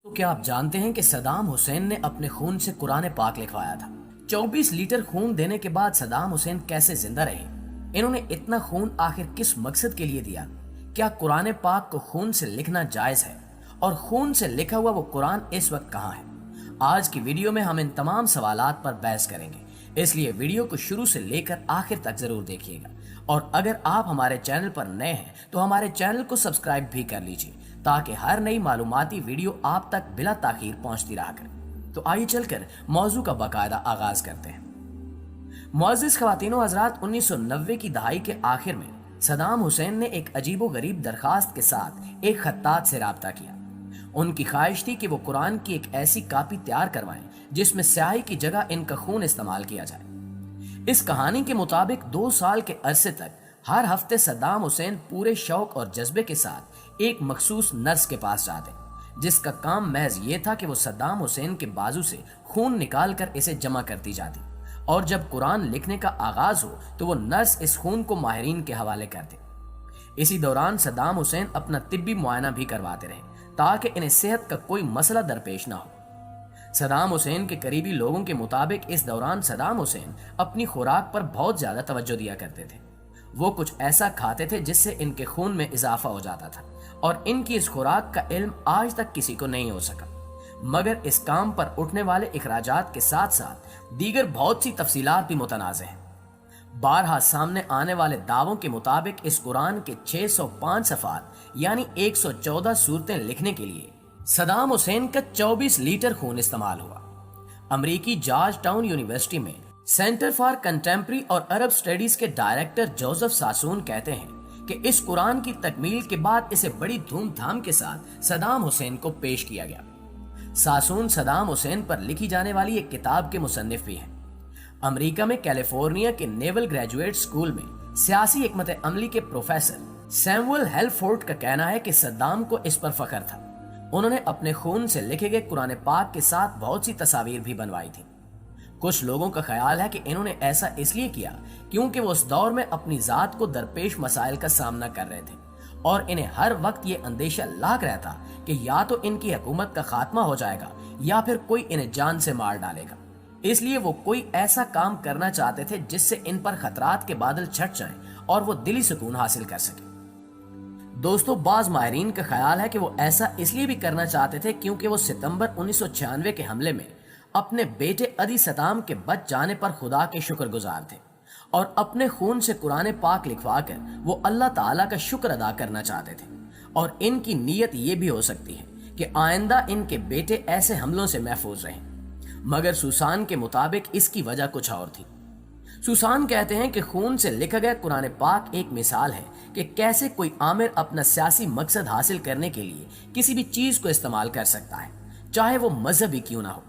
تو کیا آپ جانتے ہیں کہ صدام حسین نے اپنے خون سے قرآن پاک لکھوایا تھا؟ 24 لیٹر خون دینے کے بعد صدام حسین کیسے زندہ رہے؟ انہوں نے اتنا خون آخر کس مقصد کے لیے دیا؟ کیا قرآن پاک کو خون سے لکھنا جائز ہے؟ اور خون سے لکھا ہوا وہ قرآن اس وقت کہاں ہے؟ آج کی ویڈیو میں ہم ان تمام سوالات پر بحث کریں گے، اس لیے ویڈیو کو شروع سے لے کر آخر تک ضرور دیکھیے گا۔ اور اگر آپ ہمارے چینل پر نئے ہیں تو ہمارے چینل کو سبسکرائب بھی کر لیجئے تاکہ ہر نئی معلوماتی ویڈیو آپ تک بلا تاخیر پہنچتی رہا کرے۔ تو آئیے چل کر موضوع کا باقاعدہ آغاز کرتے ہیں۔ معزز خواتین و حضرات، 1990 کی دہائی کے آخر میں صدام حسین نے ایک عجیب و غریب درخواست کے ساتھ ایک خطاط سے رابطہ کیا۔ ان کی خواہش تھی کہ وہ قرآن کی ایک ایسی کاپی تیار کروائیں جس میں سیاہی کی جگہ ان کا خون استعمال کیا جائے۔ اس کہانی کے مطابق 2 سال کے عرصے تک ہر ہفتے صدام حسین پورے شوق اور جذبے کے ساتھ ایک مخصوص نرس کے پاس جاتے، جس کا کام محض یہ تھا کہ وہ صدام حسین کے بازو سے خون نکال کر اسے جمع کرتی جاتی، اور جب قرآن لکھنے کا آغاز ہو تو وہ نرس اس خون کو ماہرین کے حوالے کرتے۔ اسی دوران صدام حسین اپنا طبی معائنہ بھی کرواتے رہے تاکہ انہیں صحت کا کوئی مسئلہ درپیش نہ ہو۔ صدام حسین کے قریبی لوگوں کے مطابق اس دوران صدام حسین اپنی خوراک پر بہت زیادہ توجہ دیا کرتے تھے۔ وہ کچھ ایسا کھاتے تھے جس سے ان کے خون میں اضافہ ہو جاتا تھا، اور ان کی اس خوراک کا علم آج تک کسی کو نہیں ہو سکا، مگر اس کام پر اٹھنے والے اخراجات کے ساتھ ساتھ دیگر بہت سی تفصیلات بھی متنازع ہیں۔ بارہا سامنے آنے والے دعووں کے مطابق اس قرآن کے 605 صفحات یعنی 114 صورتیں لکھنے کے لیے صدام حسین کا 24 لیٹر خون استعمال ہوا۔ امریکی جارج ٹاؤن یونیورسٹی میں سینٹر فار کنٹمپرری اور عرب سٹڈیز کے ڈائریکٹر جوزف ساسون کہتے ہیں کہ اس قرآن کی تکمیل کے بعد اسے بڑی دھوم دھام کے ساتھ صدام حسین کو پیش کیا گیا۔ ساسون صدام حسین پر لکھی جانے والی ایک کتاب کے مصنف بھی ہیں۔ امریکہ میں کیلیفورنیا کے نیول گریجویٹ اسکول میں سیاسی حکمت عملی کے پروفیسر سیموئل ہیلفورڈ کا کہنا ہے کہ صدام کو اس پر فخر تھا۔ انہوں نے اپنے خون سے لکھے گئے قرآن پاک کے ساتھ بہت سی تصاویر بھی بنوائی تھی۔ کچھ لوگوں کا خیال ہے کہ انہوں نے ایسا اس لیے کیا کیونکہ وہ اس دور میں اپنی ذات کو درپیش مسائل کا سامنا کر رہے تھے، اور انہیں ہر وقت یہ اندیشہ لاحق رہتا کہ یا تو ان کی حکومت کا خاتمہ ہو جائے گا یا پھر کوئی انہیں جان سے مار ڈالے گا۔ اس لیے وہ کوئی ایسا کام کرنا چاہتے تھے جس سے ان پر خطرات کے بادل چھٹ جائیں اور وہ دلی سکون حاصل کر سکیں۔ دوستو، بعض ماہرین کا خیال ہے کہ وہ ایسا اس لیے بھی کرنا چاہتے تھے کیونکہ وہ ستمبر 1996 کے حملے میں اپنے بیٹے علی صدام کے بچ جانے پر خدا کے شکر گزار تھے، اور اپنے خون سے قرآن پاک لکھوا کر وہ اللہ تعالیٰ کا شکر ادا کرنا چاہتے تھے، اور ان کی نیت یہ بھی ہو سکتی ہے کہ آئندہ ان کے بیٹے ایسے حملوں سے محفوظ رہیں۔ مگر سوسان کے مطابق اس کی وجہ کچھ اور تھی۔ سوسان کہتے ہیں کہ خون سے لکھا گیا قرآن پاک ایک مثال ہے کہ کیسے کوئی آمر اپنا سیاسی مقصد حاصل کرنے کے لیے کسی بھی چیز کو استعمال کر سکتا ہے، چاہے وہ مذہبی کیوں نہ ہو۔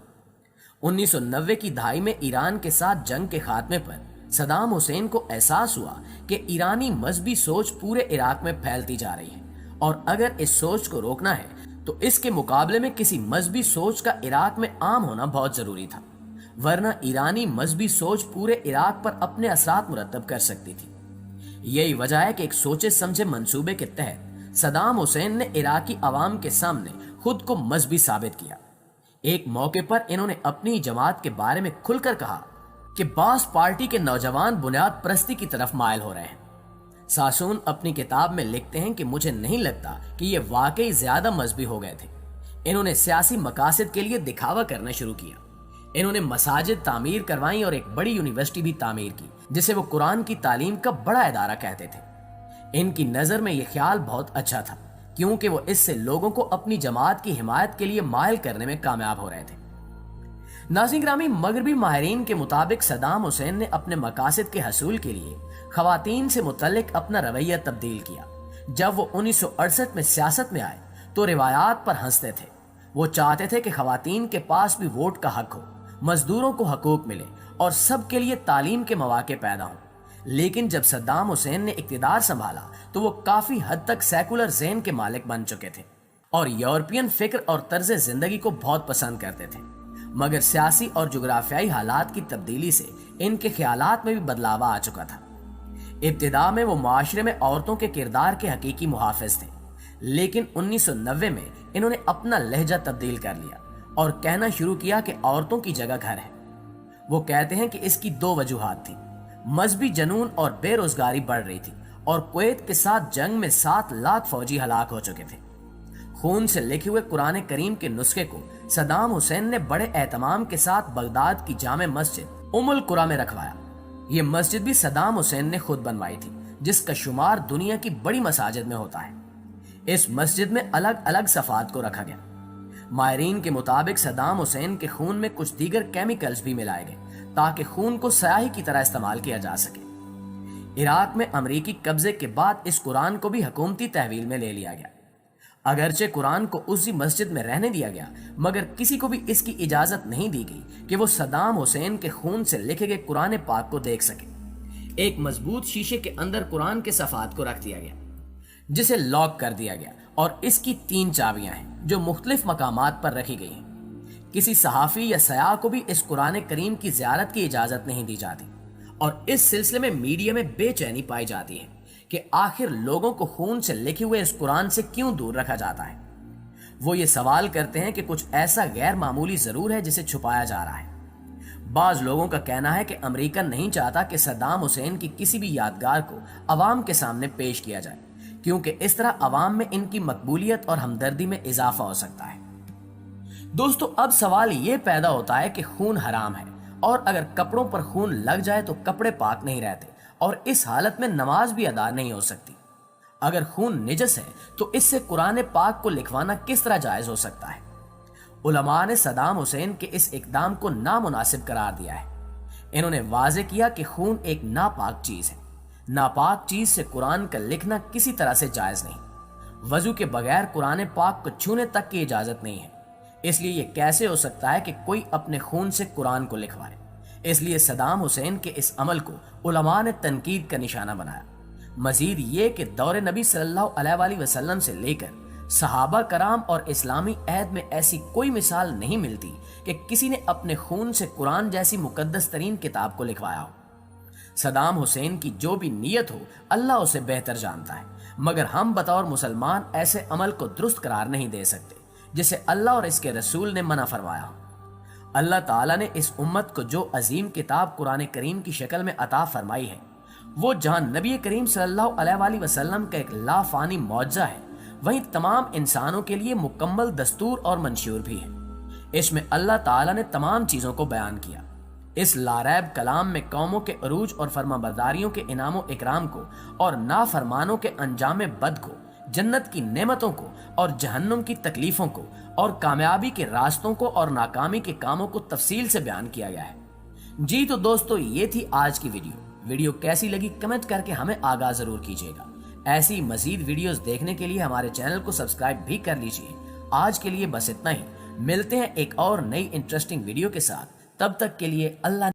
1990 کی دہائی میں ایران کے ساتھ جنگ کے خاتمے پر صدام حسین کو احساس ہوا کہ ایرانی مذہبی سوچ پورے عراق میں پھیلتی جا رہی ہے، اور اگر اس سوچ کو روکنا ہے تو اس کے مقابلے میں کسی مذہبی سوچ کا عراق میں عام ہونا بہت ضروری تھا، ورنہ ایرانی مذہبی سوچ پورے عراق پر اپنے اثرات مرتب کر سکتی تھی۔ یہی وجہ ہے کہ ایک سوچے سمجھے منصوبے کے تحت صدام حسین نے عراقی عوام کے سامنے خود کو مذہبی ثابت کیا۔ ایک موقع پر انہوں نے اپنی جماعت کے بارے میں کھل کر کہا کہ باس پارٹی کے نوجوان بنیاد پرستی کی طرف مائل ہو رہے ہیں۔ ساسون اپنی کتاب میں لکھتے ہیں کہ مجھے نہیں لگتا کہ یہ واقعی زیادہ مذہبی ہو گئے تھے۔ انہوں نے سیاسی مقاصد کے لیے دکھاوا کرنا شروع کیا۔ انہوں نے مساجد تعمیر کروائیں اور ایک بڑی یونیورسٹی بھی تعمیر کی جسے وہ قرآن کی تعلیم کا بڑا ادارہ کہتے تھے۔ ان کی نظر میں یہ خیال بہت اچھا تھا کیونکہ وہ اس سے لوگوں کو اپنی جماعت کی حمایت کے لیے مائل کرنے میں کامیاب ہو رہے تھے۔ ناظرین گرامی، مغربی ماہرین کے مطابق صدام حسین نے اپنے مقاصد کے حصول کے لیے خواتین سے متعلق اپنا رویہ تبدیل کیا۔ جب وہ 1968 میں سیاست میں آئے تو روایات پر ہنستے تھے۔ وہ چاہتے تھے کہ خواتین کے پاس بھی ووٹ کا حق ہو، مزدوروں کو حقوق ملے اور سب کے لیے تعلیم کے مواقع پیدا ہوں۔ لیکن جب صدام حسین نے اقتدار سنبھالا تو وہ کافی حد تک سیکولر ذہن کے مالک بن چکے تھے اور یورپین فکر اور طرز زندگی کو بہت پسند کرتے تھے، مگر سیاسی اور جغرافیائی حالات کی تبدیلی سے ان کے خیالات میں بھی بدلاو آ چکا تھا۔ ابتدا میں وہ معاشرے میں عورتوں کے کردار کے حقیقی محافظ تھے، لیکن 1990 میں انہوں نے اپنا لہجہ تبدیل کر لیا اور کہنا شروع کیا کہ عورتوں کی جگہ گھر ہے۔ وہ کہتے ہیں کہ اس کی 2 وجوہات تھیں، مذہبی جنون اور بے روزگاری بڑھ رہی تھی، اور کویت کے ساتھ جنگ میں 7 لاکھ فوجی ہلاک ہو چکے تھے۔ خون سے لکھے ہوئے قرآن کریم کے نسخے کو صدام حسین نے بڑے اہتمام کے ساتھ بغداد کی جامع مسجد ام القریٰ میں رکھوایا۔ یہ مسجد بھی صدام حسین نے خود بنوائی تھی، جس کا شمار دنیا کی بڑی مساجد میں ہوتا ہے۔ اس مسجد میں الگ الگ صفحات کو رکھا گیا۔ ماہرین کے مطابق صدام حسین کے خون میں کچھ دیگر کیمیکلز بھی ملائے گئے تاکہ خون کو سیاہی کی طرح استعمال کیا جا سکے۔ عراق میں امریکی قبضے کے بعد اس قرآن کو بھی حکومتی تحویل میں لے لیا گیا۔ اگرچہ قرآن کو اسی مسجد میں رہنے دیا گیا، مگر کسی کو بھی اس کی اجازت نہیں دی گئی کہ وہ صدام حسین کے خون سے لکھے گئے قرآن پاک کو دیکھ سکے۔ ایک مضبوط شیشے کے اندر قرآن کے صفحات کو رکھ دیا گیا، جسے لاک کر دیا گیا، اور اس کی 3 چابیاں ہیں جو مختلف مقامات پر رکھی گئی ہیں۔ کسی صحافی یا سیاح کو بھی اس قرآن کریم کی زیارت کی اجازت نہیں دی جاتی، اور اس سلسلے میں میڈیا میں بے چینی پائی جاتی ہے کہ آخر لوگوں کو خون سے لکھے ہوئے اس قرآن سے کیوں دور رکھا جاتا ہے۔ وہ یہ سوال کرتے ہیں کہ کچھ ایسا غیر معمولی ضرور ہے جسے چھپایا جا رہا ہے۔ بعض لوگوں کا کہنا ہے کہ امریکہ نہیں چاہتا کہ صدام حسین کی کسی بھی یادگار کو عوام کے سامنے پیش کیا جائے، کیونکہ اس طرح عوام میں ان کی مقبولیت اور ہمدردی میں اضافہ ہو سکتا ہے۔ دوستو، اب سوال یہ پیدا ہوتا ہے کہ خون حرام ہے، اور اگر کپڑوں پر خون لگ جائے تو کپڑے پاک نہیں رہتے، اور اس حالت میں نماز بھی ادا نہیں ہو سکتی۔ اگر خون نجس ہے تو اس سے قرآن پاک کو لکھوانا کس طرح جائز ہو سکتا ہے؟ علماء نے صدام حسین کے اس اقدام کو نامناسب قرار دیا ہے۔ انہوں نے واضح کیا کہ خون ایک ناپاک چیز ہے۔ ناپاک چیز سے قرآن کا لکھنا کسی طرح سے جائز نہیں۔ وضو کے بغیر قرآن پاک کو چھونے تک کی اجازت نہیں ہے، اس لیے یہ کیسے ہو سکتا ہے کہ کوئی اپنے خون سے قرآن کو لکھوائے؟ اس لیے صدام حسین کے اس عمل کو علماء نے تنقید کا نشانہ بنایا۔ مزید یہ کہ دور نبی صلی اللہ علیہ وآلہ وسلم سے لے کر صحابہ کرام اور اسلامی عہد میں ایسی کوئی مثال نہیں ملتی کہ کسی نے اپنے خون سے قرآن جیسی مقدس ترین کتاب کو لکھوایا ہو۔ صدام حسین کی جو بھی نیت ہو، اللہ اسے بہتر جانتا ہے، مگر ہم بطور مسلمان ایسے عمل کو درست قرار نہیں دے سکتے جسے اللہ اور اس کے رسول نے منع فرمایا ہو۔ اللہ تعالیٰ نے اس امت کو جو عظیم کتاب قرآن کریم کی شکل میں عطا فرمائی ہے، وہ جہاں نبی کریم صلی اللہ علیہ وآلہ وسلم کا ایک لا فانی معجزہ ہے، وہیں تمام انسانوں کے لیے مکمل دستور اور منشور بھی ہے۔ اس میں اللہ تعالیٰ نے تمام چیزوں کو بیان کیا۔ اس لاریب کلام میں قوموں کے عروج اور فرمانبرداریوں کے انعام و اکرام کو، اور نافرمانوں کے انجام بد کو، جنت کی نعمتوں کو اور جہنم کی تکلیفوں کو، اور کامیابی کے راستوں کو اور ناکامی کے کاموں کو تفصیل سے بیان کیا گیا ہے۔ جی تو دوستو، یہ تھی آج کی ویڈیو کیسی لگی کمنٹ کر کے ہمیں آگاہ ضرور کیجیے گا۔ ایسی مزید ویڈیوز دیکھنے کے لیے ہمارے چینل کو سبسکرائب بھی کر لیجیے۔ آج کے لیے بس اتنا ہی، ملتے ہیں ایک اور نئی انٹرسٹنگ ویڈیو کے ساتھ، تب تک کے لیے اللہ